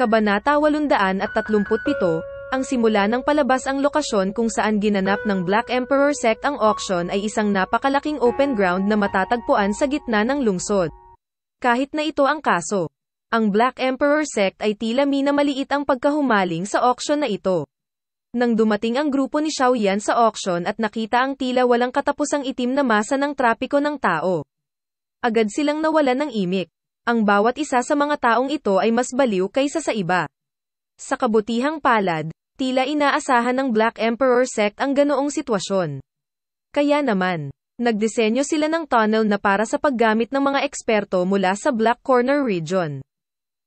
Kabanata 837, ang simula ng palabas. Ang lokasyon kung saan ginanap ng Black Emperor Sect ang auction ay isang napakalaking open ground na matatagpuan sa gitna ng lungsod. Kahit na ito ang kaso, ang Black Emperor Sect ay tila minamaliit ang pagkahumaling sa auction na ito. Nang dumating ang grupo ni Xiaoyan sa auction at nakita ang tila walang katapusang itim na masa ng trapiko ng tao, agad silang nawalan ng imik. Ang bawat isa sa mga taong ito ay mas baliw kaysa sa iba. Sa kabutihang palad, tila inaasahan ng Black Emperor Sect ang ganoong sitwasyon. Kaya naman, nagdisenyo sila ng tunnel na para sa paggamit ng mga eksperto mula sa Black Corner Region.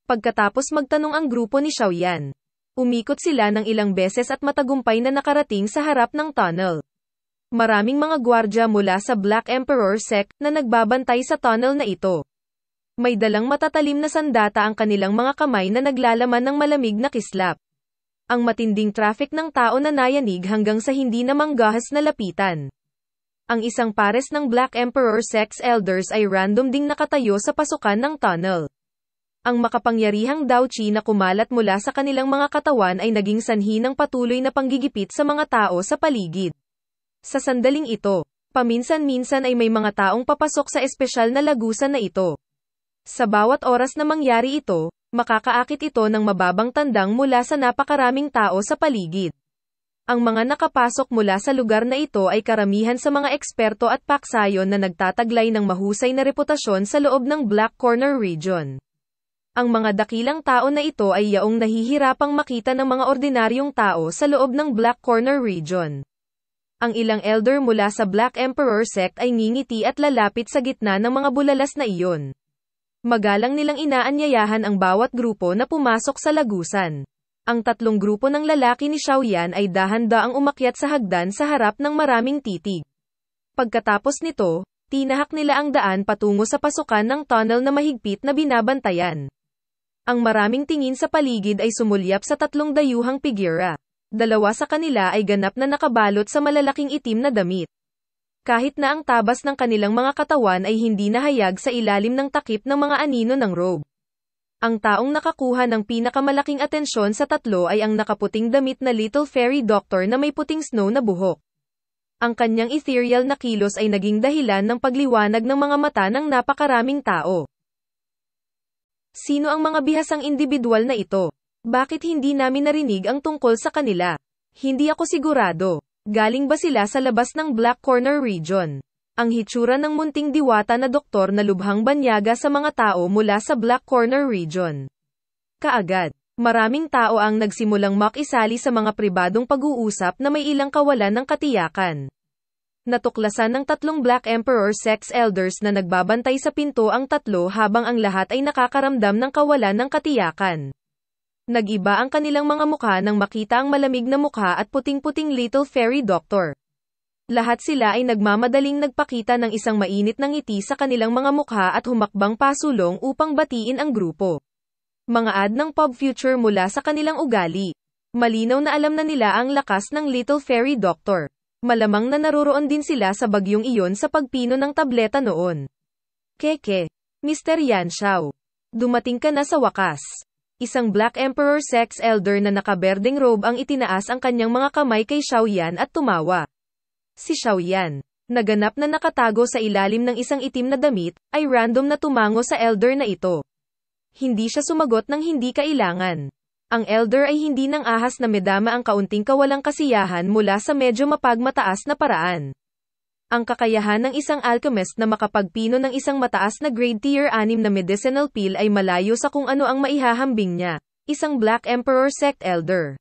Pagkatapos magtanong ang grupo ni Xiaoyan, umikot sila ng ilang beses at matagumpay na nakarating sa harap ng tunnel. Maraming mga gwardya mula sa Black Emperor Sect na nagbabantay sa tunnel na ito. May dalang matatalim na sandata ang kanilang mga kamay na naglalaman ng malamig na kislap. Ang matinding traffic ng tao na nayanig hanggang sa hindi na manggahas na lapitan. Ang isang pares ng Black Emperor Sect's elders ay random ding nakatayo sa pasukan ng tunnel. Ang makapangyarihang Daoqi na kumalat mula sa kanilang mga katawan ay naging sanhi ng patuloy na panggigipit sa mga tao sa paligid. Sa sandaling ito, paminsan-minsan ay may mga taong papasok sa espesyal na lagusan na ito. Sa bawat oras na mangyari ito, makakaakit ito ng mababang tandang mula sa napakaraming tao sa paligid. Ang mga nakapasok mula sa lugar na ito ay karamihan sa mga eksperto at paksayon na nagtataglay ng mahusay na reputasyon sa loob ng Black Corner Region. Ang mga dakilang tao na ito ay yaong nahihirapang makita ng mga ordinaryong tao sa loob ng Black Corner Region. Ang ilang elder mula sa Black Emperor Sect ay ngingiti at lalapit sa gitna ng mga bulalas na iyon. Magalang nilang inaanyayahan ang bawat grupo na pumasok sa lagusan. Ang tatlong grupo ng lalaki ni Xiaoyan ay dahan-daang umakyat sa hagdan sa harap ng maraming titig. Pagkatapos nito, tinahak nila ang daan patungo sa pasukan ng tunnel na mahigpit na binabantayan. Ang maraming tingin sa paligid ay sumulyap sa tatlong dayuhang figura. Dalawa sa kanila ay ganap na nakabalot sa malalaking itim na damit. Kahit na ang tabas ng kanilang mga katawan ay hindi nahayag sa ilalim ng takip ng mga anino ng robe. Ang taong nakakuha ng pinakamalaking atensyon sa tatlo ay ang nakaputing damit na Little Fairy Doctor na may puting snow na buhok. Ang kanyang ethereal na kilos ay naging dahilan ng pagliwanag ng mga mata ng napakaraming tao. Sino ang mga bihasang individual na ito? Bakit hindi namin narinig ang tungkol sa kanila? Hindi ako sigurado. Galing ba sila sa labas ng Black Corner Region? Ang hitsura ng munting diwata na doktor na lubhang banyaga sa mga tao mula sa Black Corner Region. Kaagad, maraming tao ang nagsimulang makisali sa mga pribadong pag-uusap na may ilang kawalan ng katiyakan. Natuklasan ng tatlong Black Emperor Sect's elders na nagbabantay sa pinto ang tatlo habang ang lahat ay nakakaramdam ng kawalan ng katiyakan. Nag-iba ang kanilang mga mukha nang makita ang malamig na mukha at puting-puting Little Fairy Doctor. Lahat sila ay nagmamadaling nagpakita ng isang mainit na ngiti sa kanilang mga mukha at humakbang pasulong upang batiin ang grupo. Mga ad ng pop future mula sa kanilang ugali. Malinaw na alam na nila ang lakas ng Little Fairy Doctor. Malamang na naroroon din sila sa bagyong iyon sa pagpino ng tableta noon. Keke, Mr. Yan Xiao. Dumating ka na sa wakas. Isang Black Emperor Sect's elder na nakaberdeng robe ang itinaas ang kanyang mga kamay kay Xiaoyan at tumawa. Si Xiaoyan, naganap na nakatago sa ilalim ng isang itim na damit, ay random na tumango sa elder na ito. Hindi siya sumagot ng hindi kailangan. Ang elder ay hindi nang ahas na medama ang kaunting kawalang kasiyahan mula sa medyo mapagmataas na paraan. Ang kakayahan ng isang alchemist na makapagpino ng isang mataas na grade tier 6 na medicinal pill ay malayo sa kung ano ang maihahambing niya, isang Black Emperor Sect elder.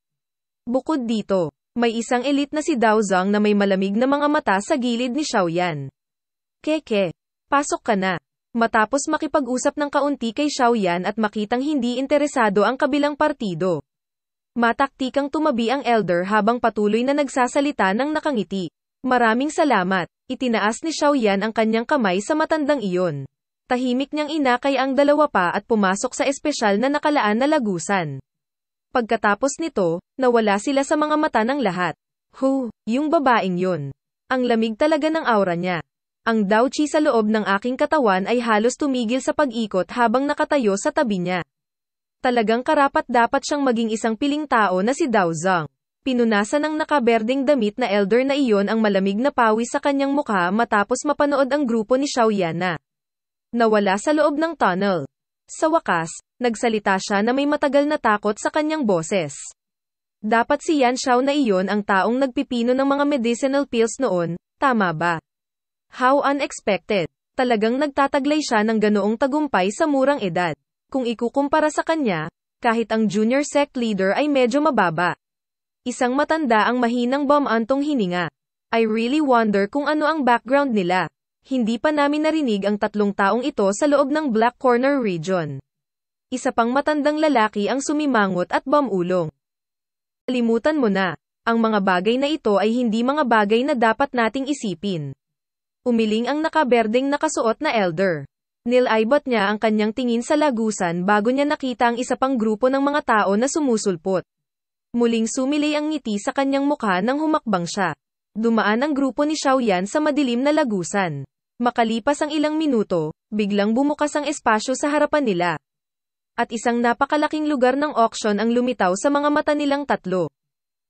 Bukod dito, may isang elite na si Dao Zhang na may malamig na mga mata sa gilid ni Xiaoyan. Keke, pasok ka na. Matapos makipag-usap ng kaunti kay Xiaoyan at makitang hindi interesado ang kabilang partido, mataktikang tumabi ang elder habang patuloy na nagsasalita ng nakangiti. Maraming salamat. Itinaas ni Xiaoyan ang kanyang kamay sa matandang iyon. Tahimik niyang inakay ang dalawa pa at pumasok sa espesyal na nakalaan na lagusan. Pagkatapos nito, nawala sila sa mga mata ng lahat. Yung babaeng yun. Ang lamig talaga ng aura niya. Ang Daoqi sa loob ng aking katawan ay halos tumigil sa pag-ikot habang nakatayo sa tabi niya. Talagang karapat-dapat siyang maging isang piling tao na si Dao Zhang. Pinunasan ng nakaberdeng damit na elder na iyon ang malamig na pawis sa kanyang mukha matapos mapanood ang grupo ni Xiao Yan na nawala sa loob ng tunnel. Sa wakas, nagsalita siya na may matagal na takot sa kanyang boses. Dapat si Yan Xiao na iyon ang taong nagpipino ng mga medicinal pills noon, tama ba? How unexpected. Talagang nagtataglay siya ng ganoong tagumpay sa murang edad. Kung ikukumpara sa kanya, kahit ang junior sect leader ay medyo mababa. Isang matanda ang mahinang bumantong hininga. I really wonder kung ano ang background nila. Hindi pa namin narinig ang 3 taong ito sa loob ng Black Corner region. Isa pang matandang lalaki ang sumimangot at bumulong. Kalimutan mo na. Ang mga bagay na ito ay hindi mga bagay na dapat nating isipin. Umiling ang nakaberdeng nakasuot na elder. Nilaybot niya ang kanyang tingin sa lagusan bago niya nakita ang isa pang grupo ng mga tao na sumusulpot. Muling sumilay ang ngiti sa kanyang mukha nang humakbang siya. Dumaan ang grupo ni Xiao Yan sa madilim na lagusan. Makalipas ang ilang minuto, biglang bumukas ang espasyo sa harapan nila. At isang napakalaking lugar ng auction ang lumitaw sa mga mata nilang tatlo.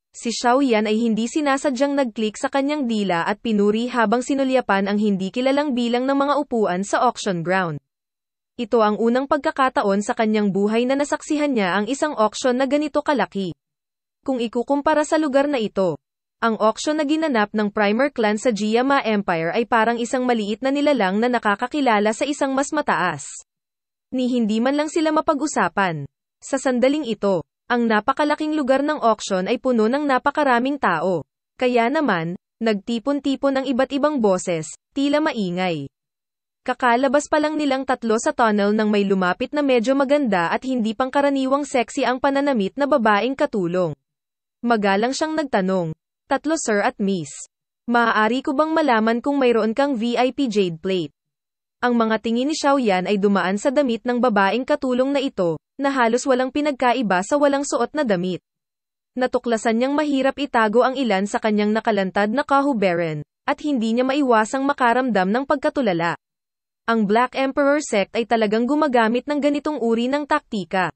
Si Xiao Yan ay hindi sinasadyang nag-click sa kanyang dila at pinuri habang sinulyapan ang hindi kilalang bilang ng mga upuan sa auction ground. Ito ang unang pagkakataon sa kanyang buhay na nasaksihan niya ang isang auction na ganito kalaki. Kung ikukumpara sa lugar na ito, ang auction na ginanap ng Primer Clan sa Jiama Empire ay parang isang maliit na nilalang na nakakakilala sa isang mas mataas. Ni hindi man lang sila mapag-usapan. Sa sandaling ito, ang napakalaking lugar ng auction ay puno ng napakaraming tao. Kaya naman, nagtipon-tipon ang iba't ibang boses, tila maingay. Kakalabas pa lang nilang tatlo sa tunnel nang may lumapit na medyo maganda at hindi pangkaraniwang sexy ang pananamit na babaeng katulong. Magalang siyang nagtanong, "Tatlo sir at miss. Maaari ko bang malaman kung mayroon kang VIP jade plate?" Ang mga tingin ni Xiao Yan ay dumaan sa damit ng babaeng katulong na ito, na halos walang pinagkaiba sa walang suot na damit. Natuklasan niyang mahirap itago ang ilan sa kanyang nakalantad na kahuberan, at hindi niya maiwasang makaramdam ng pagkatulala. Ang Black Emperor sect ay talagang gumagamit ng ganitong uri ng taktika.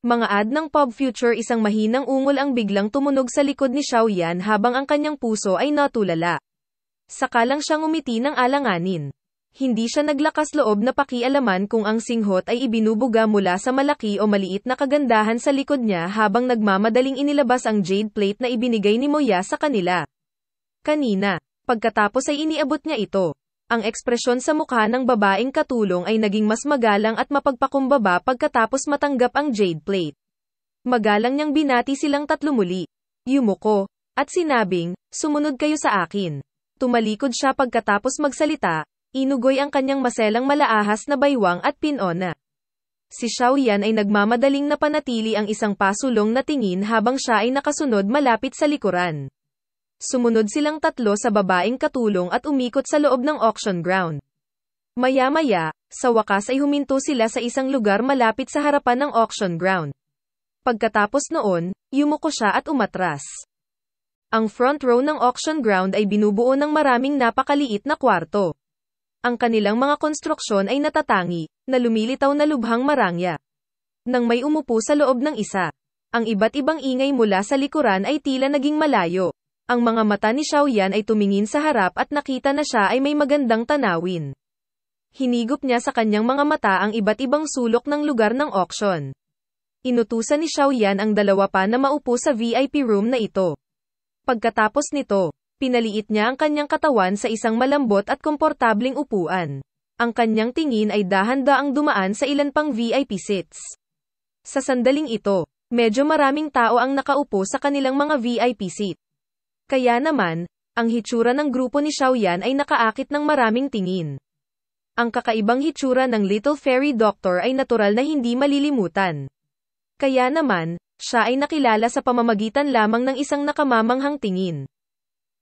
Mga ad ng Pub Future, isang mahinang ungol ang biglang tumunog sa likod ni Xiao Yan habang ang kanyang puso ay natulala. Saka lang siyang umiti ng alanganin. Hindi siya naglakas loob na pakialaman kung ang singhot ay ibinubuga mula sa malaki o maliit na kagandahan sa likod niya habang nagmamadaling inilabas ang jade plate na ibinigay ni Moya sa kanila. Kanina, pagkatapos ay iniabot niya ito. Ang ekspresyon sa mukha ng babaeng katulong ay naging mas magalang at mapagpakumbaba pagkatapos matanggap ang jade plate. Magalang niyang binati silang tatlo muli. Yumuko, at sinabing, "Sumunod kayo sa akin." Tumalikod siya pagkatapos magsalita. Inugoy ang kanyang maselang malaahas na baywang at pinona. Si Xiao Yan ay nagmamadaling napanatili ang isang pasulong na tingin habang siya ay nakasunod malapit sa likuran. Sumunod silang tatlo sa babaeng katulong at umikot sa loob ng auction ground. Maya-maya, sa wakas ay huminto sila sa isang lugar malapit sa harapan ng auction ground. Pagkatapos noon, yumuko siya at umatras. Ang front row ng auction ground ay binubuo ng maraming napakaliit na kwarto. Ang kanilang mga konstruksyon ay natatangi, na lumilitaw na lubhang marangya. Nang may umupo sa loob ng isa, ang iba't ibang ingay mula sa likuran ay tila naging malayo. Ang mga mata ni Xiao Yan ay tumingin sa harap at nakita na siya ay may magandang tanawin. Hinigop niya sa kanyang mga mata ang iba't ibang sulok ng lugar ng auction. Inutusan ni Xiao Yan ang dalawa pa na maupo sa VIP room na ito. Pagkatapos nito, pinaliit niya ang kanyang katawan sa isang malambot at komportabling upuan. Ang kanyang tingin ay dahan-daang dumaan sa ilan pang VIP seats. Sa sandaling ito, medyo maraming tao ang nakaupo sa kanilang mga VIP seat. Kaya naman, ang hitsura ng grupo ni Xiao Yan ay nakaakit ng maraming tingin. Ang kakaibang hitsura ng Little Fairy Doctor ay natural na hindi malilimutan. Kaya naman, siya ay nakilala sa pamamagitan lamang ng isang nakamamanghang tingin.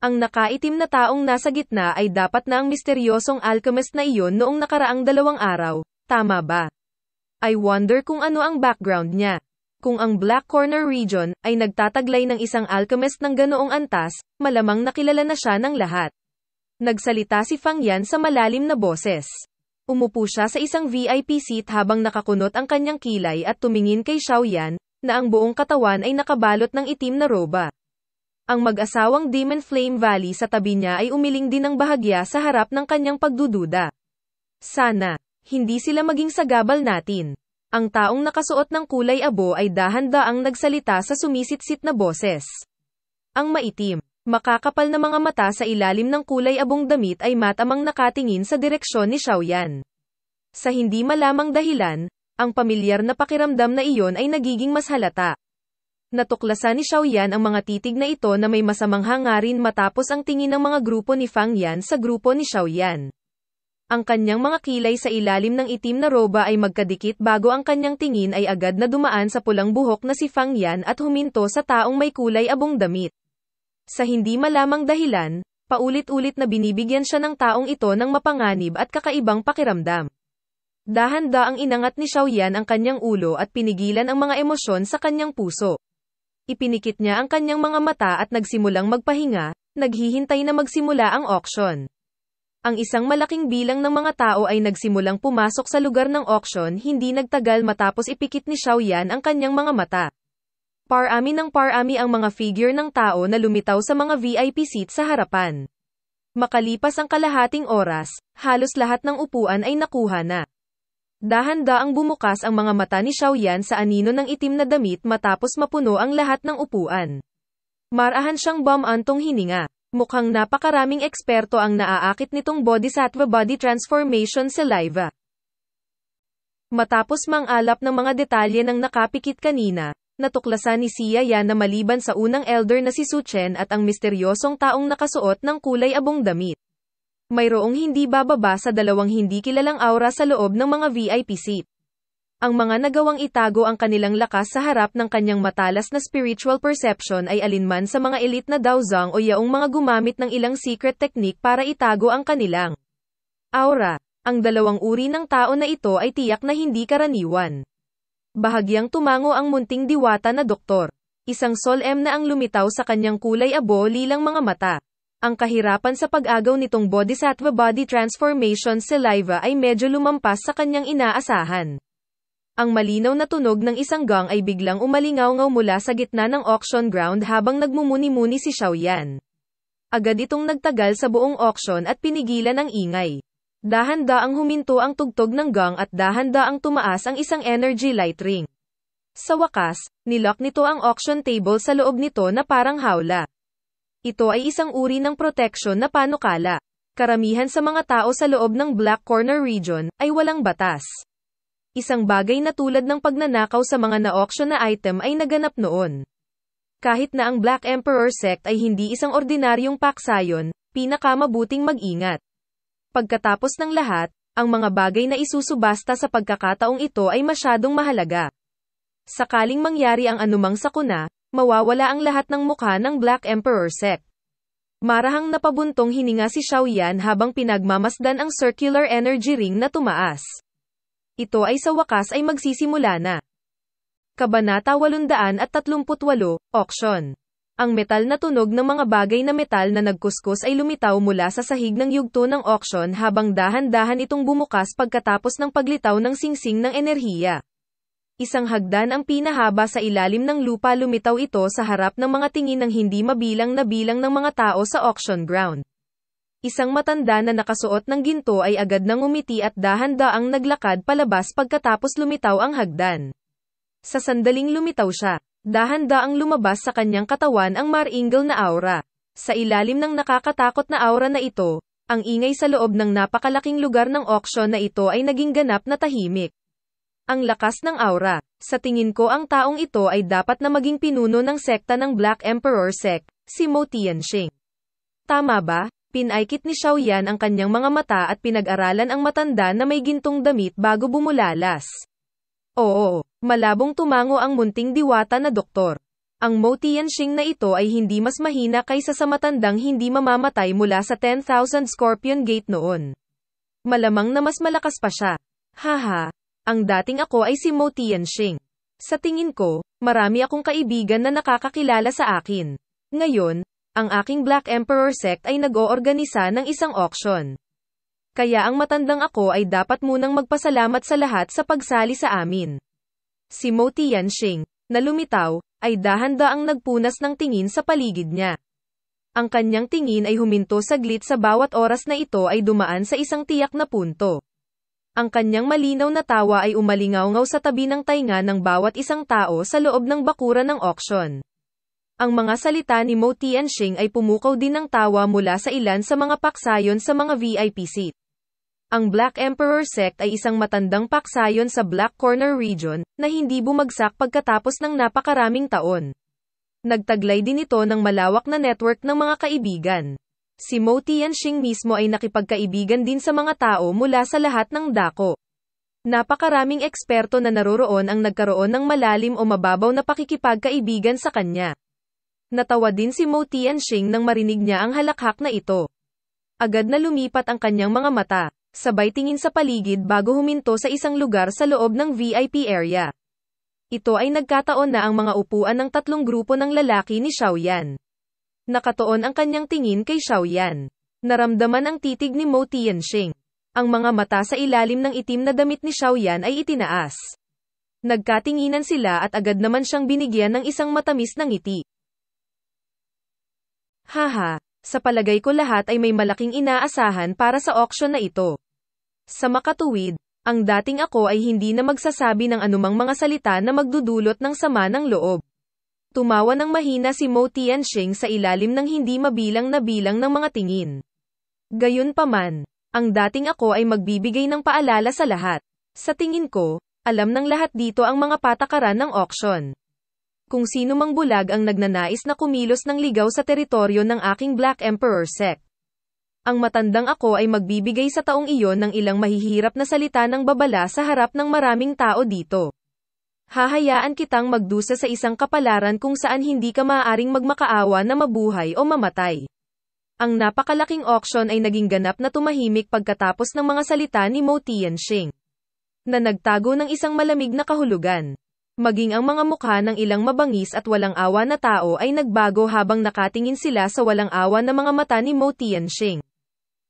Ang nakaitim na taong nasa gitna ay dapat na ang misteryosong alchemist na iyon noong nakaraang 2 araw, tama ba? I wonder kung ano ang background niya. Kung ang Black Corner region ay nagtataglay ng isang alchemist ng ganoong antas, malamang nakilala na siya ng lahat. Nagsalita si Fang Yan sa malalim na boses. Umupo siya sa isang VIP seat habang nakakunot ang kanyang kilay at tumingin kay Xiaoyan, na ang buong katawan ay nakabalot ng itim na roba. Ang mag-asawang Demon Flame Valley sa tabi niya ay umiling din ng bahagya sa harap ng kanyang pagdududa. Sana, hindi sila maging sagabal natin. Ang taong nakasuot ng kulay abo ay dahan-daang nagsalita sa sumisitsit na boses. Ang maitim, makakapal na mga mata sa ilalim ng kulay abong damit ay matamang nakatingin sa direksyon ni Xiaoyan. Sa hindi malamang dahilan, ang pamilyar na pakiramdam na iyon ay nagiging mas halata. Natuklasan ni Xiaoyan ang mga titig na ito na may masamang hangarin matapos ang tingin ng mga grupo ni Fang Yan sa grupo ni Xiaoyan. Ang kanyang mga kilay sa ilalim ng itim na roba ay magkadikit bago ang kanyang tingin ay agad na dumaan sa pulang buhok na si Fang Yan at huminto sa taong may kulay abong damit. Sa hindi malamang dahilan, paulit-ulit na binibigyan siya ng taong ito ng mapanganib at kakaibang pakiramdam. Dahan-daang inangat ni Xiaoyan ang kanyang ulo at pinigilan ang mga emosyon sa kanyang puso. Ipinikit niya ang kanyang mga mata at nagsimulang magpahinga, naghihintay na magsimula ang auction. Ang isang malaking bilang ng mga tao ay nagsimulang pumasok sa lugar ng auction hindi nagtagal matapos ipikit ni Xiaoyan ang kanyang mga mata. Parami ng parami ang mga figure ng tao na lumitaw sa mga VIP seat sa harapan. Makalipas ang kalahating oras, halos lahat ng upuan ay nakuha na. Dahan-daang bumukas ang mga mata ni Xiaoyan sa anino ng itim na damit matapos mapuno ang lahat ng upuan. Marahan siyang bumantong hininga. Mukhang napakaraming eksperto ang naaakit nitong Bodhisattva Body Transformation Saliva. Matapos mang-alap ng mga detalye ng nakapikit kanina, natuklasan ni Xiaoyan na maliban sa unang elder na si Su Chen at ang misteryosong taong nakasuot ng kulay abong damit, mayroong hindi bababa sa dalawang hindi kilalang aura sa loob ng mga VIP seat. Ang mga nagawang itago ang kanilang lakas sa harap ng kanyang matalas na spiritual perception ay alinman sa mga elite na Daozang o yaong mga gumamit ng ilang secret technique para itago ang kanilang aura. Ang dalawang uri ng tao na ito ay tiyak na hindi karaniwan. Bahagyang tumango ang munting diwata na doktor. Isang solemn na ang lumitaw sa kanyang kulay abo lilang mga mata. Ang kahirapan sa pag-agaw nitong Bodhisattva Body Transformation Saliva ay medyo lumampas sa kanyang inaasahan. Ang malinaw na tunog ng isang gong ay biglang umalingaw-ngaw mula sa gitna ng auction ground habang nagmumuni-muni si Xiaoyan. Agad itong nagtagal sa buong auction at pinigilan ang ingay. Dahan-daang huminto ang tugtog ng gong at dahan-daang tumaas ang isang energy light ring. Sa wakas, nilock nito ang auction table sa loob nito na parang hawla. Ito ay isang uri ng protection na panukala. Karamihan sa mga tao sa loob ng Black Corner region ay walang batas. Isang bagay na tulad ng pagnanakaw sa mga na-auction na item ay naganap noon. Kahit na ang Black Emperor Sect ay hindi isang ordinaryong paksayon, pinakamabuting mag-ingat. Pagkatapos ng lahat, ang mga bagay na isusubasta sa pagkakataong ito ay masyadong mahalaga. Sakaling mangyari ang anumang sakuna, mawawala ang lahat ng mukha ng Black Emperor Sect. Marahang napabuntong hininga si Xiaoyan habang pinagmamasdan ang circular energy ring na tumaas. Ito ay sa wakas ay magsisimula na. Kabanata 838, Auction. Ang metal na tunog ng mga bagay na metal na nagkuskus ay lumitaw mula sa sahig ng yugto ng auction habang dahan-dahan itong bumukas pagkatapos ng paglitaw ng singsing ng enerhiya. Isang hagdan ang pinahaba sa ilalim ng lupa lumitaw ito sa harap ng mga tingin ng hindi mabilang na bilang ng mga tao sa auction ground. Isang matanda na nakasuot ng ginto ay agad nang umiti at dahan-daang naglakad palabas pagkatapos lumitaw ang hagdan. Sa sandaling lumitaw siya, dahan-daang lumabas sa kanyang katawan ang maringal na aura. Sa ilalim ng nakakatakot na aura na ito, ang ingay sa loob ng napakalaking lugar ng auction na ito ay naging ganap na tahimik. Ang lakas ng aura. Sa tingin ko ang taong ito ay dapat na maging pinuno ng sekta ng Black Emperor Sect, si Mo Tianxing. Tama ba? Pinaikit ni Xiaoyan ang kanyang mga mata at pinag-aralan ang matanda na may gintong damit bago bumulalas. Oo, malabong tumango ang munting diwata na doktor. Ang Mo Tianxing na ito ay hindi mas mahina kaysa sa matandang hindi mamamatay mula sa 10,000 Scorpion Gate noon. Malamang na mas malakas pa siya. Haha, ang dating ako ay si Mo Tianxing. Sa tingin ko, marami akong kaibigan na nakakakilala sa akin. Ngayon, ang aking Black Emperor Sect ay nag-oorganisa ng isang auction. Kaya ang matandang ako ay dapat munang magpasalamat sa lahat sa pagsali sa amin. Si Mo Tianxing, na lumitaw, ay dahan-daang nagpunas ng tingin sa paligid niya. Ang kanyang tingin ay huminto saglit sa bawat oras na ito ay dumaan sa isang tiyak na punto. Ang kanyang malinaw na tawa ay umalingaw-ngaw sa tabi ng tainga ng bawat isang tao sa loob ng bakuran ng auction. Ang mga salita ni Mo Tianxing ay pumukaw din ng tawa mula sa ilan sa mga paksayon sa mga VIP seat. Ang Black Emperor Sect ay isang matandang paksayon sa Black Corner region, na hindi bumagsak pagkatapos ng napakaraming taon. Nagtaglay din ito ng malawak na network ng mga kaibigan. Si Mo Tianxing mismo ay nakipagkaibigan din sa mga tao mula sa lahat ng dako. Napakaraming eksperto na naroroon ang nagkaroon ng malalim o mababaw na pakikipagkaibigan sa kanya. Natawa din si Mo Tianxing nang marinig niya ang halakhak na ito. Agad na lumipat ang kanyang mga mata, sabay tingin sa paligid bago huminto sa isang lugar sa loob ng VIP area. Ito ay nagkataon na ang mga upuan ng tatlong grupo ng lalaki ni Xiaoyan. Nakatuon ang kanyang tingin kay Xiaoyan. Naramdaman ang titig ni Mo Tianxing. Ang mga mata sa ilalim ng itim na damit ni Xiaoyan ay itinaas. Nagkatinginan sila at agad naman siyang binigyan ng isang matamis na ngiti. Haha, sa palagay ko lahat ay may malaking inaasahan para sa auction na ito. Sa makatuwid, ang dating ako ay hindi na magsasabi ng anumang mga salita na magdudulot ng sama ng loob. Tumawa ng mahina si Mo Tianxing sa ilalim ng hindi mabilang na bilang ng mga tingin. Gayunpaman, ang dating ako ay magbibigay ng paalala sa lahat. Sa tingin ko, alam ng lahat dito ang mga patakaran ng auction. Kung sino mang bulag ang nagnanais na kumilos ng ligaw sa teritoryo ng aking Black Emperor Sect. Ang matandang ako ay magbibigay sa taong iyon ng ilang mahihirap na salita ng babala sa harap ng maraming tao dito. Hahayaan kitang magdusa sa isang kapalaran kung saan hindi ka maaaring magmakaawa na mabuhay o mamatay. Ang napakalaking auction ay naging ganap na tumahimik pagkatapos ng mga salita ni Mo Tianxing, na nagtago ng isang malamig na kahulugan. Maging ang mga mukha ng ilang mabangis at walang awa na tao ay nagbago habang nakatingin sila sa walang awa na mga mata ni Mo Tianxing.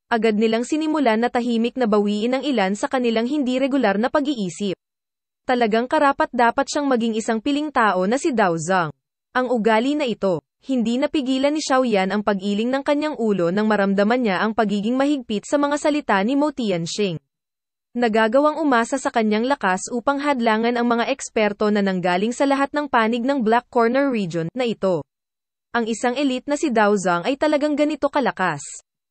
Agad nilang sinimulan na tahimik na bawiin ang ilan sa kanilang hindi regular na pag-iisip. Talagang karapat-dapat siyang maging isang piling tao na si Dao Zhang. Ang ugali na ito, hindi napigilan ni Xiaoyan ang pag-iling ng kanyang ulo nang maramdaman niya ang pagiging mahigpit sa mga salita ni Mo Tianxing. Nagagawang umasa sa kanyang lakas upang hadlangan ang mga eksperto na nanggaling sa lahat ng panig ng Black Corner region na ito. Ang isang elite na si Dao Zhang ay talagang ganito kalakas.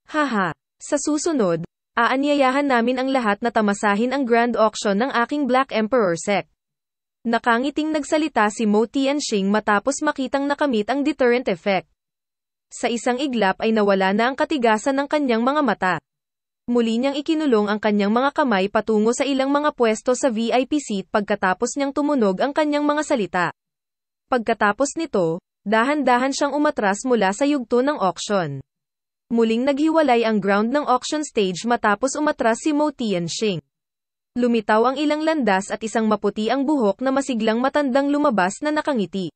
Haha, sa susunod, aanyayahan namin ang lahat na tamasahin ang grand auction ng aking Black Emperor Sect. Nakangiting nagsalita si Mo Tianxing matapos makitang nakamit ang deterrent effect. Sa isang iglap ay nawala na ang katigasan ng kanyang mga mata. Muli niyang ikinulong ang kanyang mga kamay patungo sa ilang mga pwesto sa VIP seat pagkatapos niyang tumunog ang kanyang mga salita. Pagkatapos nito, dahan-dahan siyang umatras mula sa yugto ng auction. Muling naghiwalay ang ground ng auction stage matapos umatras si Mo Tianxing. Lumitaw ang ilang landas at isang maputi ang buhok na masiglang matandang lumabas na nakangiti.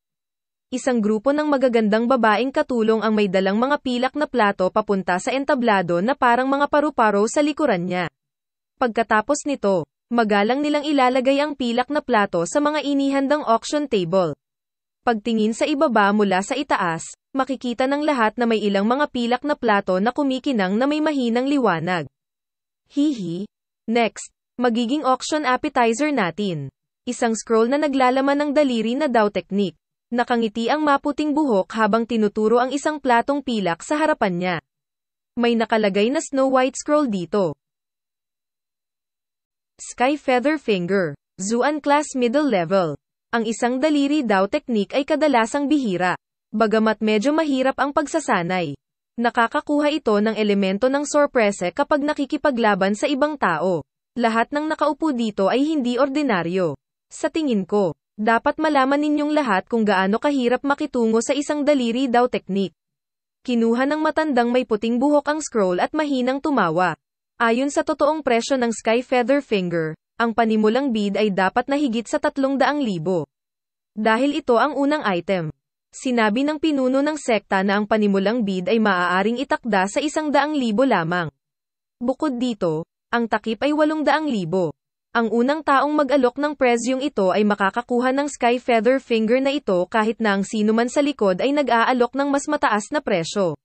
Isang grupo ng magagandang babaeng katulong ang may dalang mga pilak na plato papunta sa entablado na parang mga paru-paro sa likuran niya. Pagkatapos nito, magalang nilang ilalagay ang pilak na plato sa mga inihandang auction table. Pagtingin sa ibaba mula sa itaas, makikita ng lahat na may ilang mga pilak na plato na kumikinang na may mahinang liwanag. Hihi. Next, magiging auction appetizer natin. Isang scroll na naglalaman ng daliri na Dao technique. Nakangiti ang maputing buhok habang tinuturo ang isang platong pilak sa harapan niya. May nakalagay na Snow White scroll dito. Sky Feather Finger, Zuan Class Middle Level. Ang isang daliri Dao technique ay kadalasang bihira. Bagamat medyo mahirap ang pagsasanay, nakakakuha ito ng elemento ng sorpresa kapag nakikipaglaban sa ibang tao. Lahat ng nakaupo dito ay hindi ordinaryo. Sa tingin ko, dapat malaman ninyong lahat kung gaano kahirap makitungo sa isang daliri Dao technique. Kinuha ng matandang may puting buhok ang scroll at mahinang tumawa. Ayon sa totoong presyo ng Sky Feather Finger, ang panimulang bid ay dapat na higit sa 300,000. Dahil ito ang unang item. Sinabi ng pinuno ng sekta na ang panimulang bid ay maaaring itakda sa 100,000 lamang. Bukod dito, Ang takip ay 800,000. Ang unang taong mag-alok ng presyong ito ay makakakuha ng Sky Feather Finger na ito kahit na ang sino man sa likod ay nag-aalok ng mas mataas na presyo.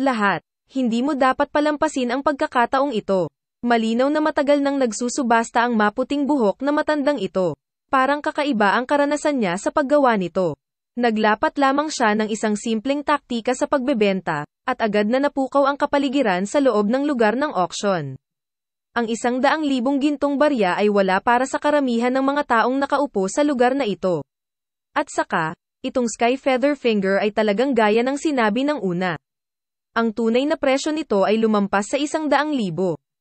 Lahat. Hindi mo dapat palampasin ang pagkakataong ito. Malinaw na matagal nang nagsusubasta ang maputing buhok na matandang ito. Parang kakaiba ang karanasan niya sa paggawa nito. Naglapat lamang siya ng isang simpleng taktika sa pagbebenta, at agad na napukaw ang kapaligiran sa loob ng lugar ng auction. Ang 100,000 gintong barya ay wala para sa karamihan ng mga taong nakaupo sa lugar na ito. At saka, itong Sky Feather Finger ay talagang gaya ng sinabi ng una. Ang tunay na presyo nito ay lumampas sa 100,000.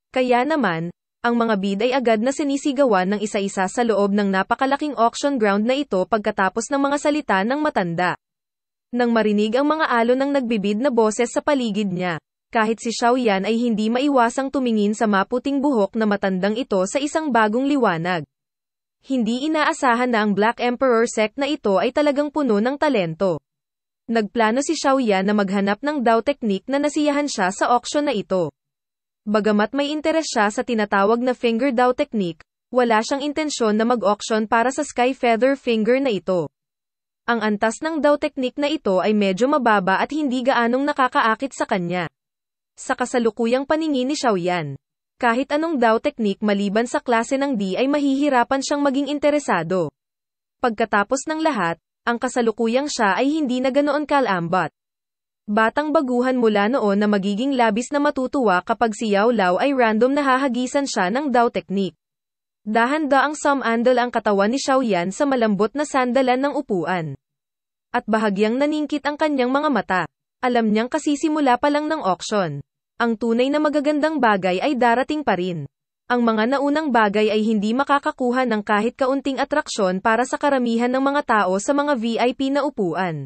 Kaya naman, ang mga bid ay agad na sinisigawan ng isa-isa sa loob ng napakalaking auction ground na ito pagkatapos ng mga salita ng matanda. Nang marinig ang mga alon ng nagbibid na boses sa paligid niya, kahit si Xiaoyan ay hindi maiwasang tumingin sa maputing buhok na matandang ito sa isang bagong liwanag. Hindi inaasahan na ang Black Emperor sect na ito ay talagang puno ng talento. Nagplano si Xiaoyan na maghanap ng Dao technique na nasiyahan siya sa auction na ito. Bagamat may interes siya sa tinatawag na Finger Dao technique, wala siyang intensyon na mag-auction para sa Sky Feather Finger na ito. Ang antas ng Dao technique na ito ay medyo mababa at hindi gaanong nakakaakit sa kanya. Sa kasalukuyang paningin ni Xiaoyan, kahit anong Dao technique maliban sa klase ng D ay mahihirapan siyang maging interesado. Pagkatapos ng lahat, ang kasalukuyang siya ay hindi na ganoon kalambot. Batang baguhan mula noon na magiging labis na matutuwa kapag si Yao Lao ay random na hahagisan siya ng Dao technique. Dahan-daang sumandal ang katawan ni Xiaoyan sa malambot na sandalan ng upuan. At bahagyang naningkit ang kanyang mga mata. Alam niyang kasisimula pa lang ng auction. Ang tunay na magagandang bagay ay darating pa rin. Ang mga naunang bagay ay hindi makakakuha ng kahit kaunting atraksyon para sa karamihan ng mga tao sa mga VIP na upuan.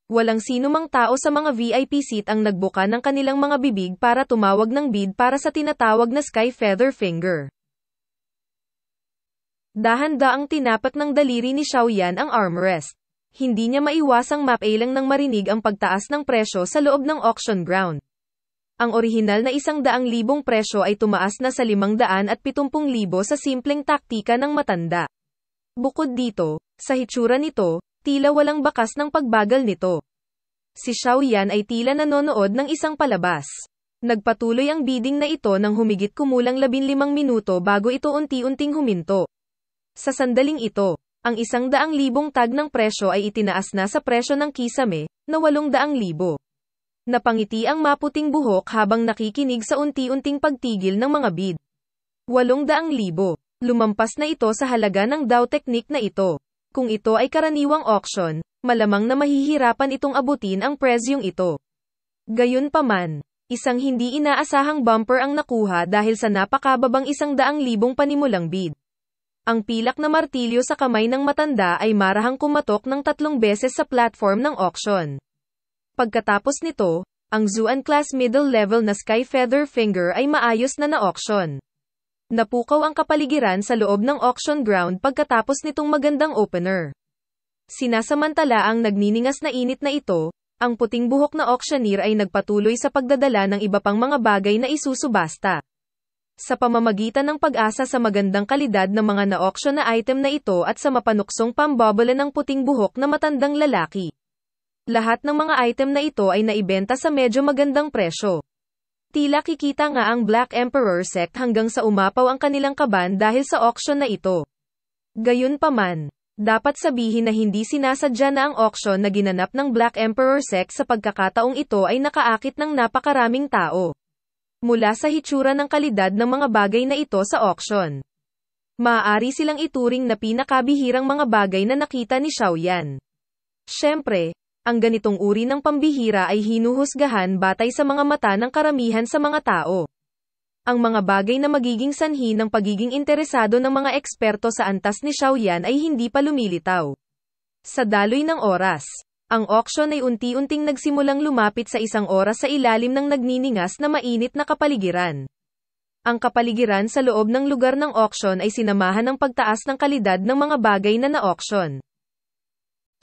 Walang sinumang tao sa mga VIP seat ang nagbuka ng kanilang mga bibig para tumawag ng bid para sa tinatawag na Sky Feather Finger. Dahan-daang tinapat ng daliri ni Xiaoyan ang armrest. Hindi niya maiwasang mapailang nang marinig ang pagtaas ng presyo sa loob ng auction ground. Ang orihinal na 100,000 presyo ay tumaas na sa 570,000 sa simpleng taktika ng matanda. Bukod dito, sa hitsura nito, tila walang bakas ng pagbagal nito. Si Xiaoyan ay tila nanonood ng isang palabas. Nagpatuloy ang bidding na ito nang humigit kumulang 15 minuto bago ito unti-unting huminto. Sa sandaling ito, ang 100,000 tag ng presyo ay itinaas na sa presyo ng kisame, na 800,000. Napangiti ang maputing buhok habang nakikinig sa unti-unting pagtigil ng mga bid. 800,000. Lumampas na ito sa halaga ng Dao technique na ito. Kung ito ay karaniwang auction, malamang na mahihirapan itong abutin ang presyong ito. Gayunpaman, isang hindi inaasahang bumper ang nakuha dahil sa napakababang 100,000 panimulang bid. Ang pilak na martilyo sa kamay ng matanda ay marahang kumatok ng 3 beses sa platform ng auction. Pagkatapos nito, ang Zuan Class Middle Level na Sky Feather Finger ay maayos na na-auction. Napukaw ang kapaligiran sa loob ng auction ground pagkatapos nitong magandang opener. Sinasamantala ang nagniningas na init na ito, ang puting buhok na auctioneer ay nagpatuloy sa pagdadala ng iba pang mga bagay na isusubasta. Sa pamamagitan ng pag-asa sa magandang kalidad ng mga na-auction na item na ito at sa mapanuksong pambobola ng puting buhok na matandang lalaki. Lahat ng mga item na ito ay naibenta sa medyo magandang presyo. Tila kikita nga ang Black Emperor sect hanggang sa umapaw ang kanilang kaban dahil sa auction na ito. Gayunpaman, dapat sabihin na hindi sinasadya na ang auction na ginanap ng Black Emperor sect sa pagkakataong ito ay nakaakit ng napakaraming tao. Mula sa hitsura ng kalidad ng mga bagay na ito sa auction, maaari silang ituring na pinakabihirang mga bagay na nakita ni Xiaoyan. Siyempre, ang ganitong uri ng pambihira ay hinuhusgahan batay sa mga mata ng karamihan sa mga tao. Ang mga bagay na magiging sanhi ng pagiging interesado ng mga eksperto sa antas ni Xiaoyan ay hindi pa lumilitaw. Sa daloy ng oras, ang auction ay unti-unting nagsimulang lumapit sa 1 oras sa ilalim ng nagniningas na mainit na kapaligiran. Ang kapaligiran sa loob ng lugar ng auction ay sinamahan ng pagtaas ng kalidad ng mga bagay na na-auction.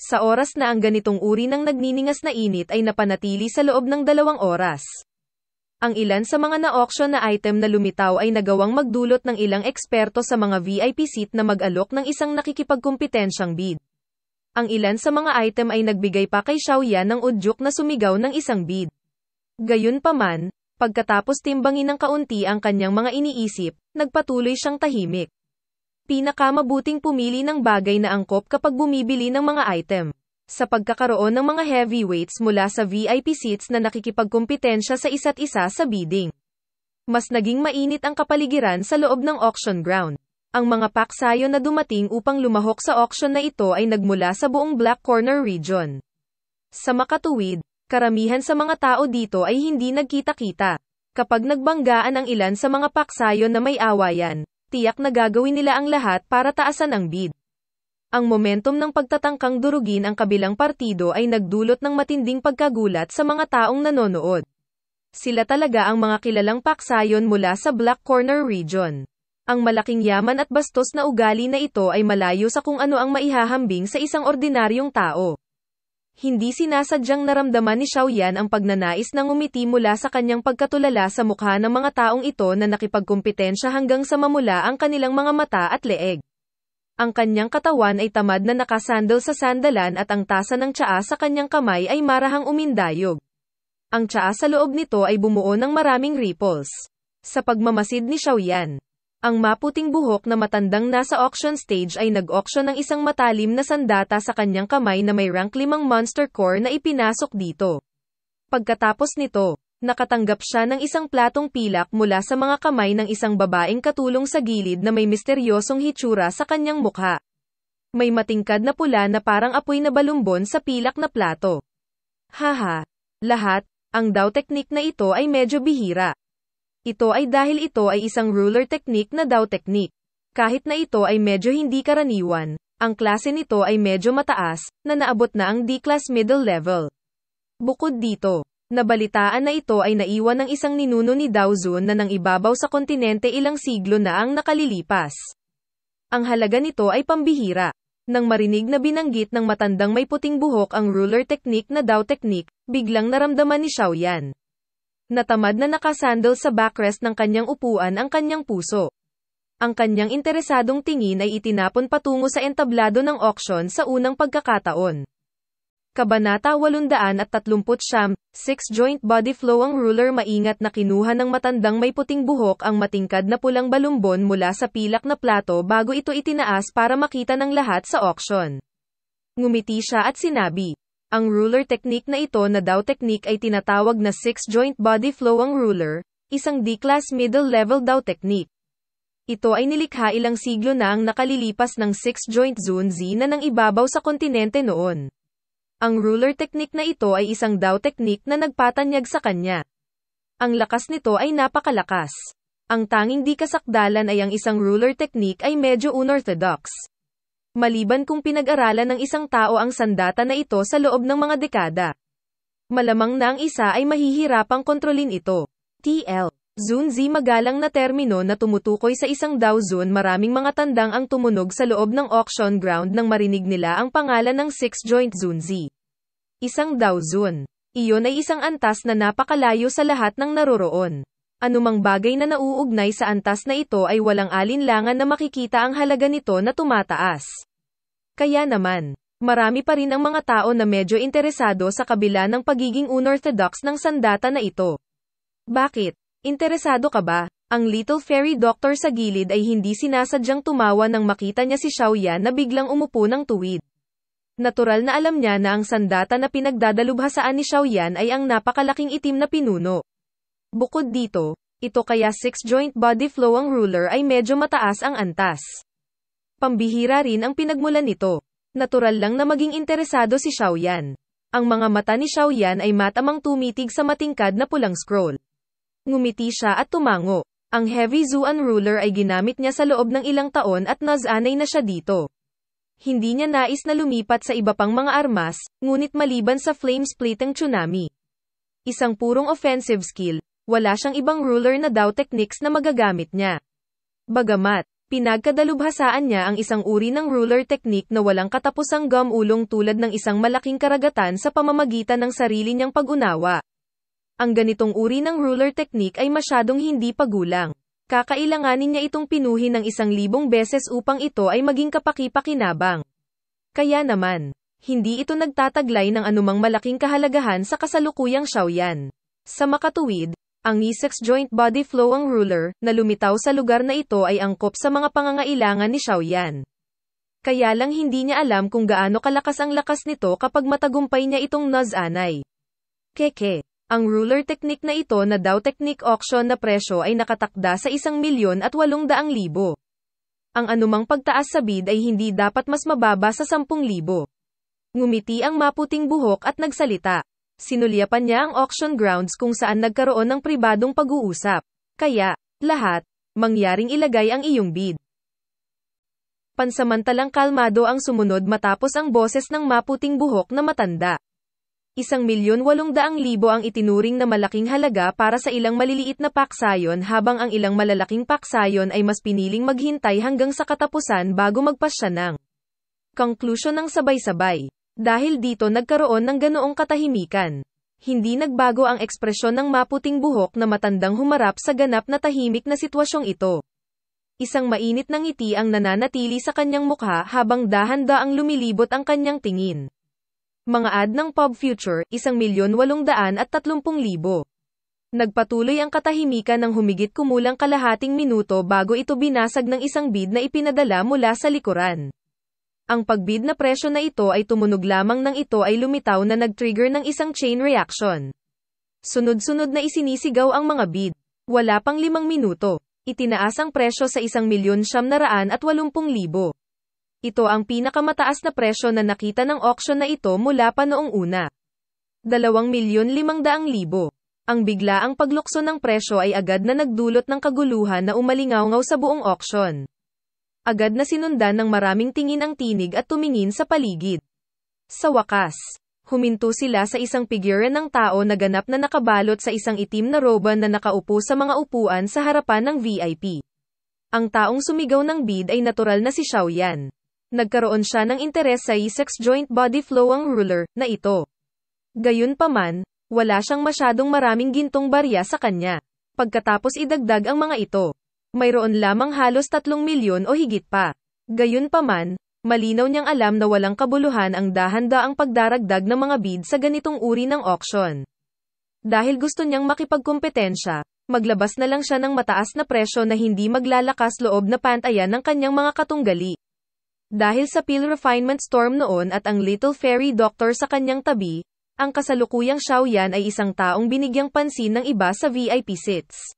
Sa oras na ang ganitong uri ng nagniningas na init ay napanatili sa loob ng 2 oras. Ang ilan sa mga na-auction na item na lumitaw ay nagawang magdulot ng ilang eksperto sa mga VIP seat na mag-alok ng isang nakikipagkumpetensyang bid. Ang ilan sa mga item ay nagbigay pa kay Xiaoyan ng udyok na sumigaw ng isang bid. Gayunpaman, pagkatapos timbangin ng kaunti ang kanyang mga iniisip, nagpatuloy siyang tahimik. Pinakamabuting pumili ng bagay na angkop kapag bumibili ng mga item. Sa pagkakaroon ng mga heavyweights mula sa VIP seats na nakikipagkumpetensya sa isa't isa sa bidding. Mas naging mainit ang kapaligiran sa loob ng auction ground. Ang mga paksayo na dumating upang lumahok sa auction na ito ay nagmula sa buong Black Corner region. Sa makatuwid, karamihan sa mga tao dito ay hindi nagkita-kita. Kapag nagbanggaan ang ilan sa mga paksayo na may awayan, tiyak na gagawin nila ang lahat para taasan ang bid. Ang momentum ng pagtatangkang durugin ang kabilang partido ay nagdulot ng matinding pagkagulat sa mga taong nanonood. Sila talaga ang mga kilalang paksayon mula sa Black Corner region. Ang malaking yaman at bastos na ugali na ito ay malayo sa kung ano ang maihahambing sa isang ordinaryong tao. Hindi sinasadyang naramdaman ni Xiaoyan ang pagnanais na ngumiti mula sa kanyang pagkatulala sa mukha ng mga taong ito na nakipagkumpetensya hanggang sa mamula ang kanilang mga mata at leeg. Ang kanyang katawan ay tamad na nakasandal sa sandalan at ang tasa ng tsaa sa kanyang kamay ay marahang umindayog. Ang tsaa sa loob nito ay bumuo ng maraming ripples. Sa pagmamasid ni Xiaoyan, ang maputing buhok na matandang nasa auction stage ay nag-auction ng isang matalim na sandata sa kanyang kamay na may rank 5 monster core na ipinasok dito. Pagkatapos nito, nakatanggap siya ng isang platong pilak mula sa mga kamay ng isang babaeng katulong sa gilid na may misteryosong hitsura sa kanyang mukha. May matingkad na pula na parang apoy na balumbon sa pilak na plato. Haha. Lahat, ang Dao technique na ito ay medyo bihira. Ito ay dahil ito ay isang ruler technique na Dao technique. Kahit na ito ay medyo hindi karaniwan, ang klase nito ay medyo mataas, na naabot na ang D-class middle level. Bukod dito, nabalitaan na ito ay naiwan ng isang ninuno ni Dao Zun na nang ibabaw sa kontinente ilang siglo na ang nakalilipas. Ang halaga nito ay pambihira. Nang marinig na binanggit ng matandang may puting buhok ang ruler technique na Dao technique, biglang naramdaman ni Xiaoyan. Natamad na nakasandal sa backrest ng kanyang upuan ang kanyang puso. Ang kanyang interesadong tingin ay itinapon patungo sa entablado ng auction sa unang pagkakataon. Kabanata 839, 6-joint body flow. Ang ruler maingat na kinuha ng matandang may puting buhok ang matingkad na pulang balumbon mula sa pilak na plato bago ito itinaas para makita ng lahat sa auction. Ngumiti siya at sinabi, ang ruler technique na ito na Dao technique ay tinatawag na 6-joint body flow. Ang ruler, isang D-class middle level Dao technique. Ito ay nilikha ilang siglo na ang nakalilipas ng 6-joint Zunzi na nang ibabaw sa kontinente noon. Ang ruler technique na ito ay isang Dao technique na nagpatanyag sa kanya. Ang lakas nito ay napakalakas. Ang tanging di kasakdalan ay ang isang ruler technique ay medyo unorthodox. Maliban kung pinag-aralan ng isang tao ang sandata na ito sa loob ng mga dekada. Malamang na ang isa ay mahihirapang kontrolin ito. TL. Zunzi magalang na termino na tumutukoy sa isang Dao Zun. Maraming mga tandang ang tumunog sa loob ng auction ground nang marinig nila ang pangalan ng 6-joint Zunzi. Isang Dao Zun. Iyon ay isang antas na napakalayo sa lahat ng naroroon. Anumang bagay na nauugnay sa antas na ito ay walang alinlangan na makikita ang halaga nito na tumataas. Kaya naman, marami pa rin ang mga tao na medyo interesado sa kabila ng pagiging unorthodox ng sandata na ito. Bakit? Interesado ka ba? Ang little fairy doctor sa gilid ay hindi sinasadyang tumawa nang makita niya si Xiaoyan na biglang umupo ng tuwid. Natural na alam niya na ang sandata na pinagdadalubhasaan ni Xiaoyan ay ang napakalaking itim na pinuno. Bukod dito, ito kaya 6-joint body flow. Ang ruler ay medyo mataas ang antas. Pambihira rin ang pinagmulan nito. Natural lang na maging interesado si Xiaoyan. Ang mga mata ni Xiaoyan ay matamang tumitig sa matingkad na pulang scroll. Ngumiti siya at tumango. Ang heavy Zuan ruler ay ginamit niya sa loob ng ilang taon at nasanay na siya dito. Hindi niya nais na lumipat sa iba pang mga armas, ngunit maliban sa flame splitting tsunami. Isang purong offensive skill, wala siyang ibang ruler na Dao techniques na magagamit niya. Bagamat, pinagkadalubhasaan niya ang isang uri ng ruler technique na walang katapusang gumulong tulad ng isang malaking karagatan sa pamamagitan ng sarili niyang pag-unawa. Ang ganitong uri ng ruler technique ay masyadong hindi pagulang. Kakailanganin niya itong pinuhin ng 1,000 beses upang ito ay maging kapaki-pakinabang. Kaya naman, hindi ito nagtataglay ng anumang malaking kahalagahan sa kasalukuyang Shaoyan. Sa makatuwid, ang E6 Joint Body Flow ang ruler, na lumitaw sa lugar na ito ay angkop sa mga pangangailangan ni Shaoyan. Kaya lang hindi niya alam kung gaano kalakas ang lakas nito kapag matagumpay niya itong Nuz-anay. Keke. Ang ruler technique na ito na Dao Technique auction na presyo ay nakatakda sa 1,800,000. Ang anumang pagtaas sa bid ay hindi dapat mas mababa sa 10,000. Ngumiti ang maputing buhok at nagsalita. Sinulyapan niya ang auction grounds kung saan nagkaroon ng pribadong pag-uusap. Kaya, lahat, mangyaring ilagay ang iyong bid. Pansamantalang kalmado ang sumunod matapos ang boses ng maputing buhok na matanda. 1,800,000 ang itinuring na malaking halaga para sa ilang maliliit na paksayon habang ang ilang malalaking paksayon ay mas piniling maghintay hanggang sa katapusan bago magpasya ng conclusion ng sabay-sabay. Dahil dito nagkaroon ng ganoong katahimikan. Hindi nagbago ang ekspresyon ng maputing buhok na matandang humarap sa ganap na tahimik na sitwasyong ito. Isang mainit na ngiti ang nananatili sa kanyang mukha habang dahan-daang lumilibot ang kanyang tingin. Mga ad ng Pub Future, 1,830,000. Nagpatuloy ang katahimikan ng humigit kumulang kalahating minuto bago ito binasag ng isang bid na ipinadala mula sa likuran. Ang pagbid na presyo na ito ay tumunog lamang nang ito ay lumitaw na nag-trigger ng isang chain reaction. Sunod-sunod na isinisigaw ang mga bid. Wala pang 5 minuto. Itinaas ang presyo sa 1,980,000. Ito ang pinakamataas na presyo na nakita ng auction na ito mula pa noong una. 2,500,000. Ang biglaang paglukso ng presyo ay agad na nagdulot ng kaguluhan na umalingawngaw sa buong auction. Agad na sinundan ng maraming tingin ang tinig at tumingin sa paligid. Sa wakas, huminto sila sa isang figure ng tao na ganap na nakabalot sa isang itim na robe na nakaupo sa mga upuan sa harapan ng VIP. Ang taong sumigaw ng bid ay natural na si Shaoyan. Nagkaroon siya ng interes sa E6 Joint Body Flow ang ruler na ito. Gayunpaman, wala siyang masyadong maraming gintong barya sa kanya. Pagkatapos idagdag ang mga ito, mayroon lamang halos 3,000,000 o higit pa. Gayunpaman, malinaw niyang alam na walang kabuluhan ang dahan-daang pagdaragdag ng mga bid sa ganitong uri ng auction. Dahil gusto niyang makipagkompetensya, maglabas na lang siya ng mataas na presyo na hindi maglalakas loob na pantayan ng kanyang mga katunggali. Dahil sa Pill Refinement Storm noon at ang Little Fairy Doctor sa kanyang tabi, ang kasalukuyang Shaoyan ay isang taong binigyang pansin ng iba sa VIP seats.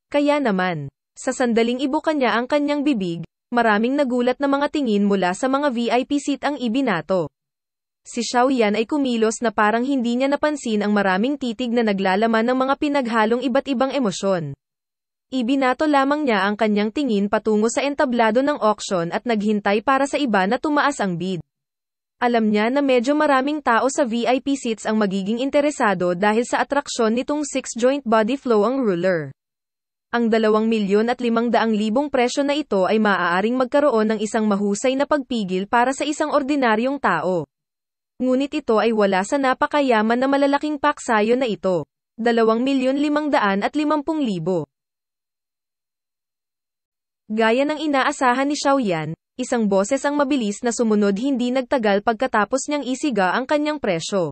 Kaya naman, sa sandaling ibuka niya ang kanyang bibig, maraming nagulat na mga tingin mula sa mga VIP seat ang ibinato. Si Shaoyan ay kumilos na parang hindi niya napansin ang maraming titig na naglalaman ng mga pinaghalong iba't ibang emosyon. Ibinato lamang niya ang kanyang tingin patungo sa entablado ng auction at naghintay para sa iba na tumaas ang bid. Alam niya na medyo maraming tao sa VIP seats ang magiging interesado dahil sa atraksyon nitong 6 Joint Body Flow ang ruler. Ang 2,500,000 presyo na ito ay maaaring magkaroon ng isang mahusay na pagpigil para sa isang ordinaryong tao. Ngunit ito ay wala sa napakayaman na malalaking paksayo na ito. 2,550,000. Gaya ng inaasahan ni Shaoyan, isang boses ang mabilis na sumunod hindi nagtagal pagkatapos niyang isiga ang kanyang presyo.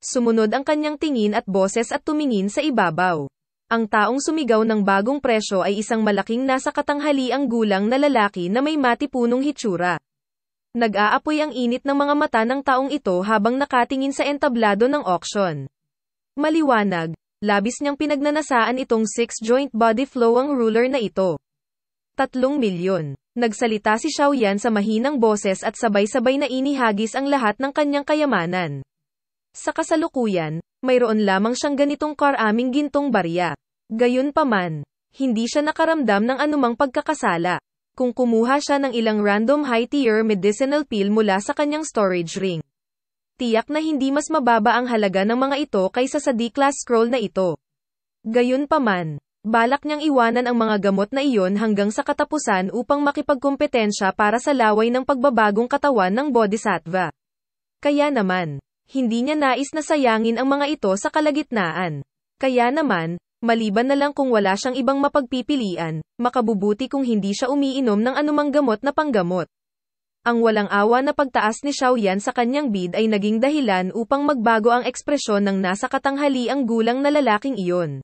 Sumunod ang kanyang tingin at boses at tumingin sa ibabaw. Ang taong sumigaw ng bagong presyo ay isang malaking nasa katanghaliang gulang na lalaki na may matipunong hitsura. Nag-aapoy ang init ng mga mata ng taong ito habang nakatingin sa entablado ng auction. Maliwanag, labis niyang pinagnanasaan itong 6 Joint Body Flow ang ruler na ito. 3,000,000. Nagsalita si Shaoyan sa mahinang boses at sabay-sabay na inihagis ang lahat ng kanyang kayamanan. Sa kasalukuyan, mayroon lamang siyang ganitong karaming gintong barya. Gayunpaman, hindi siya nakaramdam ng anumang pagkakasala. Kung kumuha siya ng ilang random high-tier medicinal pill mula sa kanyang storage ring, tiyak na hindi mas mababa ang halaga ng mga ito kaysa sa D-class scroll na ito. Gayunpaman, balak niyang iwanan ang mga gamot na iyon hanggang sa katapusan upang makipagkompetensya para sa laway ng pagbabagong katawan ng Bodhisattva. Kaya naman, hindi niya nais na sayangin ang mga ito sa kalagitnaan. Kaya naman, maliban na lang kung wala siyang ibang mapagpipilian, makabubuti kung hindi siya umiinom ng anumang gamot na panggamot. Ang walang awa na pagtaas ni Xiaoyan sa kanyang bid ay naging dahilan upang magbago ang ekspresyon ng nasa katanghaliang gulang na lalaking iyon.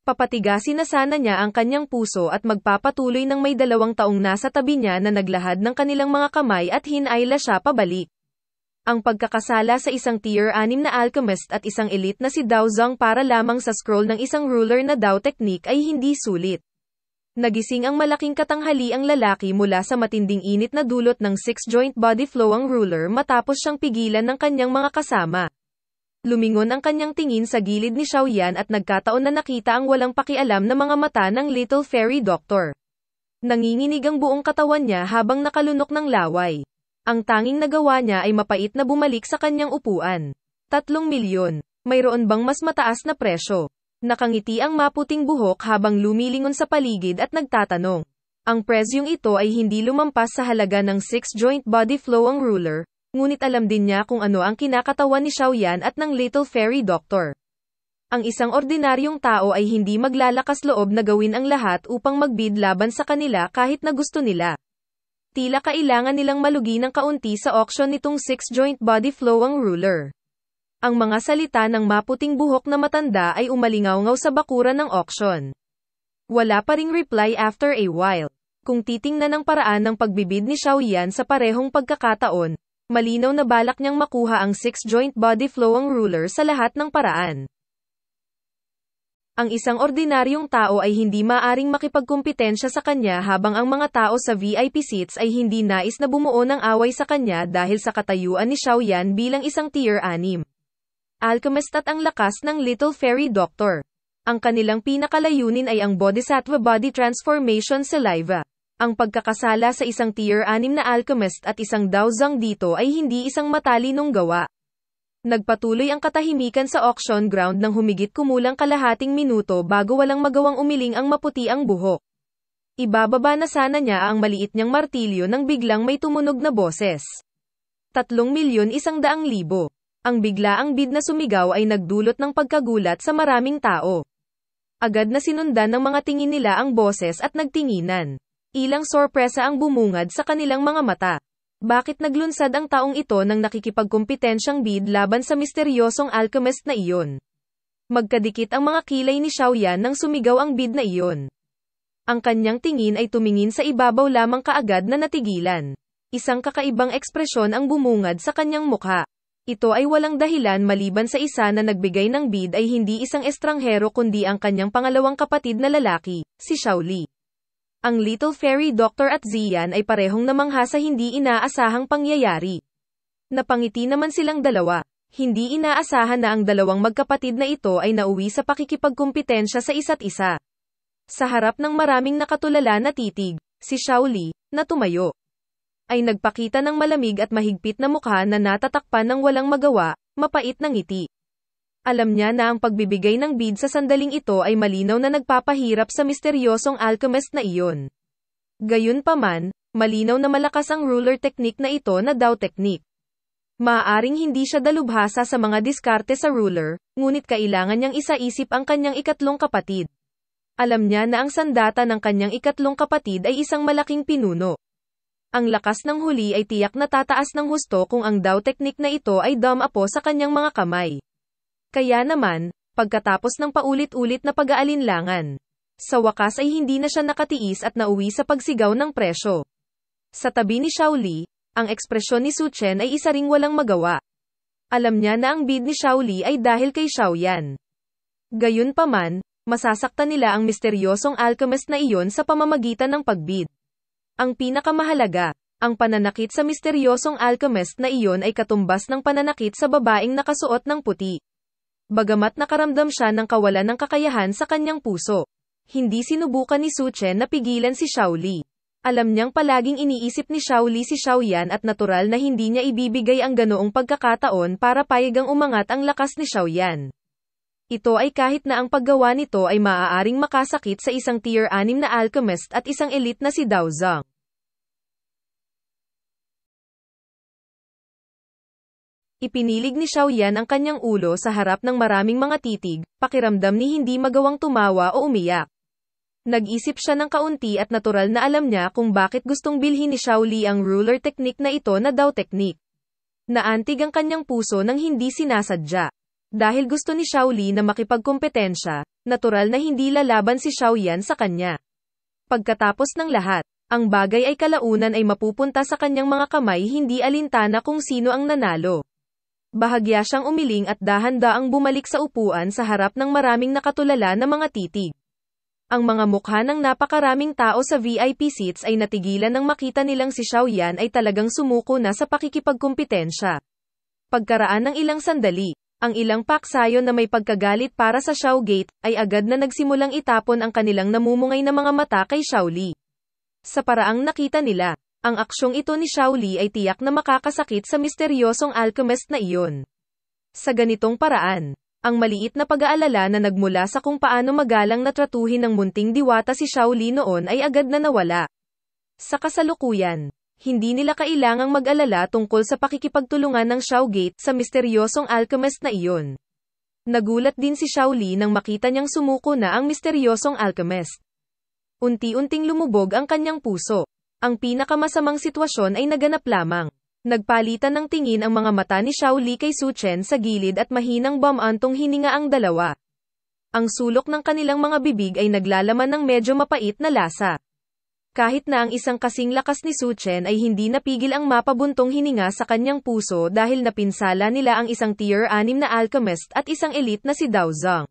Papatigasin na sana niya ang kanyang puso at magpapatuloy ng may 2 taong nasa tabi niya na naglahad ng kanilang mga kamay at hinayla siya pabalik. Ang pagkakasala sa isang tier 6 na alchemist at isang elite na si Dao Zhang para lamang sa scroll ng isang ruler na Dao technique ay hindi sulit. Nagising ang malaking katanghaliang lalaki mula sa matinding init na dulot ng 6-joint body flow ang ruler matapos siyang pigilan ng kanyang mga kasama. Lumingon ang kanyang tingin sa gilid ni Xiaoyan at nagkataon na nakita ang walang pakialam na mga mata ng Little Fairy Doctor. Nanginginig ang buong katawan niya habang nakalunok ng laway. Ang tanging nagawa niya ay mapait na bumalik sa kanyang upuan. 3 milyon. Mayroon bang mas mataas na presyo? Nakangiti ang maputing buhok habang lumilingon sa paligid at nagtatanong. Ang presyong ito ay hindi lumampas sa halaga ng 6-joint body flow ang ruler, ngunit alam din niya kung ano ang kinakatawan ni Xiaoyan at ng Little Fairy Doctor. Ang isang ordinaryong tao ay hindi maglalakas loob na gawin ang lahat upang magbid laban sa kanila kahit na gusto nila. Tila kailangan nilang malugi ng kaunti sa auction nitong 6-joint body flow ang ruler. Ang mga salita ng maputing buhok na matanda ay umalingaw-ngaw sa bakuran ng auction. Wala pa ring reply after a while. Kung titingnan ang paraan ng pagbibid ni Xiaoyan sa parehong pagkakataon, malinaw na balak niyang makuha ang 6-joint body flow ang ruler sa lahat ng paraan. Ang isang ordinaryong tao ay hindi maaring makipagkumpetensya sa kanya habang ang mga tao sa VIP seats ay hindi nais na bumuo ng away sa kanya dahil sa katayuan ni Xiaoyan bilang isang tier 6. Alchemist at ang lakas ng Little Fairy Doctor. Ang kanilang pinakalayunin ay ang Bodhisattva Body Transformation Saliva. Ang pagkakasala sa isang tier 6 na alchemist at isang Dao Zhang dito ay hindi isang matalinong gawa. Nagpatuloy ang katahimikan sa auction ground ng humigit kumulang kalahating minuto bago walang magawang umiling ang maputi ang buhok. Ibababa na sana niya ang maliit niyang martilyo nang biglang may tumunog na boses. 3,100,000. Ang biglaang bid na sumigaw ay nagdulot ng pagkagulat sa maraming tao. Agad na sinundan ng mga tingin nila ang boses at nagtinginan. Ilang sorpresa ang bumungad sa kanilang mga mata. Bakit naglunsad ang taong ito nang nakikipagkompetensyang bid laban sa misteryosong alchemist na iyon? Magkadikit ang mga kilay ni Xiaoyan nang sumigaw ang bid na iyon. Ang kanyang tingin ay tumingin sa ibabaw lamang kaagad na natigilan. Isang kakaibang ekspresyon ang bumungad sa kanyang mukha. Ito ay walang dahilan maliban sa isa na nagbigay ng bid ay hindi isang estranghero kundi ang kanyang pangalawang kapatid na lalaki, si Xiaoli. Ang Little Fairy Doctor at Ziyan ay parehong namangha sa hindi inaasahang pangyayari. Napangiti naman silang dalawa. Hindi inaasahan na ang dalawang magkapatid na ito ay nauwi sa pakikipagkumpetensya sa isa't isa. Sa harap ng maraming nakatulala na titig, si Xiaoli, na tumayo, ay nagpakita ng malamig at mahigpit na mukha na natatakpan ng walang magawa, mapait na ngiti. Alam niya na ang pagbibigay ng bid sa sandaling ito ay malinaw na nagpapahirap sa misteryosong alchemist na iyon. Gayunpaman, malinaw na malakas ang ruler technique na ito na Dao technique. Maaaring hindi siya dalubhasa sa mga diskarte sa ruler, ngunit kailangan niyang isaisip ang kanyang ikatlong kapatid. Alam niya na ang sandata ng kanyang ikatlong kapatid ay isang malaking pinuno. Ang lakas ng huli ay tiyak na tataas ng husto kung ang Dao technique na ito ay dumapo sa kanyang mga kamay. Kaya naman, pagkatapos ng paulit-ulit na pag-aalinlangan, sa wakas ay hindi na siya nakatiis at nauwi sa pagsigaw ng presyo. Sa tabi ni Xiaoli, ang ekspresyon ni Su Chen ay isa ring walang magawa. Alam niya na ang bid ni Xiaoli ay dahil kay Xiaoyan. Gayunpaman, masasaktan nila ang misteryosong alchemist na iyon sa pamamagitan ng pagbid. Ang pinakamahalaga, ang pananakit sa misteryosong alchemist na iyon ay katumbas ng pananakit sa babaeng nakasuot ng puti. Bagamat nakaramdam siya ng kawalan ng kakayahan sa kanyang puso, hindi sinubukan ni Su Chen na pigilan si Xiaoli. Alam niyang palaging iniisip ni Xiaoli si Xiaoyan at natural na hindi niya ibibigay ang ganoong pagkakataon para payagang umangat ang lakas ni Xiaoyan. Ito ay kahit na ang paggawa nito ay maaaring makasakit sa isang tier 6 na alchemist at isang elite na si Dao Zhang. Ipinilig ni Xiaoyan ang kanyang ulo sa harap ng maraming mga titig, pakiramdam ni hindi magawang tumawa o umiyak. Nag-isip siya ng kaunti at natural na alam niya kung bakit gustong bilhin ni Xiao Li ang ruler technique na ito na Dao technique. Naantig ang kanyang puso nang hindi sinasadya. Dahil gusto ni Xiao Li na makipagkompetensya, natural na hindi lalaban si Xiaoyan sa kanya. Pagkatapos ng lahat, ang bagay ay kalaunan ay mapupunta sa kanyang mga kamay, hindi alintana kung sino ang nanalo. Bahagya siyang umiling at dahan-daang bumalik sa upuan sa harap ng maraming nakatulala na mga titig. Ang mga mukha ng napakaraming tao sa VIP seats ay natigilan nang makita nilang si Xiaoyan ay talagang sumuko na sa pakikipagkumpetensya. Pagkaraan ng ilang sandali, ang ilang paksayo na may pagkagalit para sa Xiao Gate ay agad na nagsimulang itapon ang kanilang namumungay na mga mata kay Xiao Li. Sa paraang nakita nila, ang aksyong ito ni Xiao Li ay tiyak na makakasakit sa misteryosong alchemist na iyon. Sa ganitong paraan, ang maliit na pag-aalala na nagmula sa kung paano magalang na tratuhin ng munting diwata si Xiao Li noon ay agad na nawala. Sa kasalukuyan, hindi nila kailangang mag-alala tungkol sa pakikipagtulungan ng Xiao Gate sa misteryosong alchemist na iyon. Nagulat din si Xiao Li nang makita niyang sumuko na ang misteryosong alchemist. Unti-unting lumubog ang kanyang puso. Ang pinakamasamang sitwasyon ay naganap lamang. Nagpalitan ng tingin ang mga mata ni Xiao Li kay Su Chen sa gilid at mahinang bumantong hininga ang dalawa. Ang sulok ng kanilang mga bibig ay naglalaman ng medyo mapait na lasa. Kahit na ang isang kasing lakas ni Su Chen ay hindi napigil ang mapabuntong hininga sa kanyang puso dahil napinsala nila ang isang tier 6 na alchemist at isang elite na si Dao Zhang.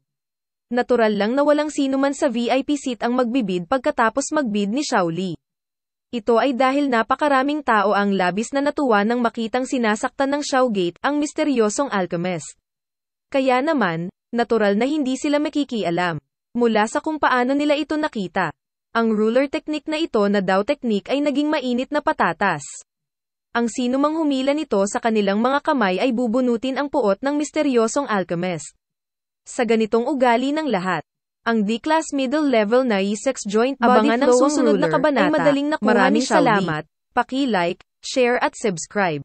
Natural lang na walang sino man sa VIP seat ang magbibid pagkatapos magbid ni Xiao Li. Ito ay dahil napakaraming tao ang labis na natuwa nang makitang sinasaktan ng Xiao Gate ang misteryosong alchemist. Kaya naman, natural na hindi sila makikialam. Mula sa kung paano nila ito nakita, ang ruler technique na ito na Dao technique ay naging mainit na patatas. Ang sinumang humila nito sa kanilang mga kamay ay bubunutin ang puot ng misteryosong alchemist. Sa ganitong ugali ng lahat, ang D-Class Middle Level na E6 Joint Body Flow ang susunod na kabanata ay madaling nakuha ni Xiao Li. Maraming salamat, paki-like, share at subscribe.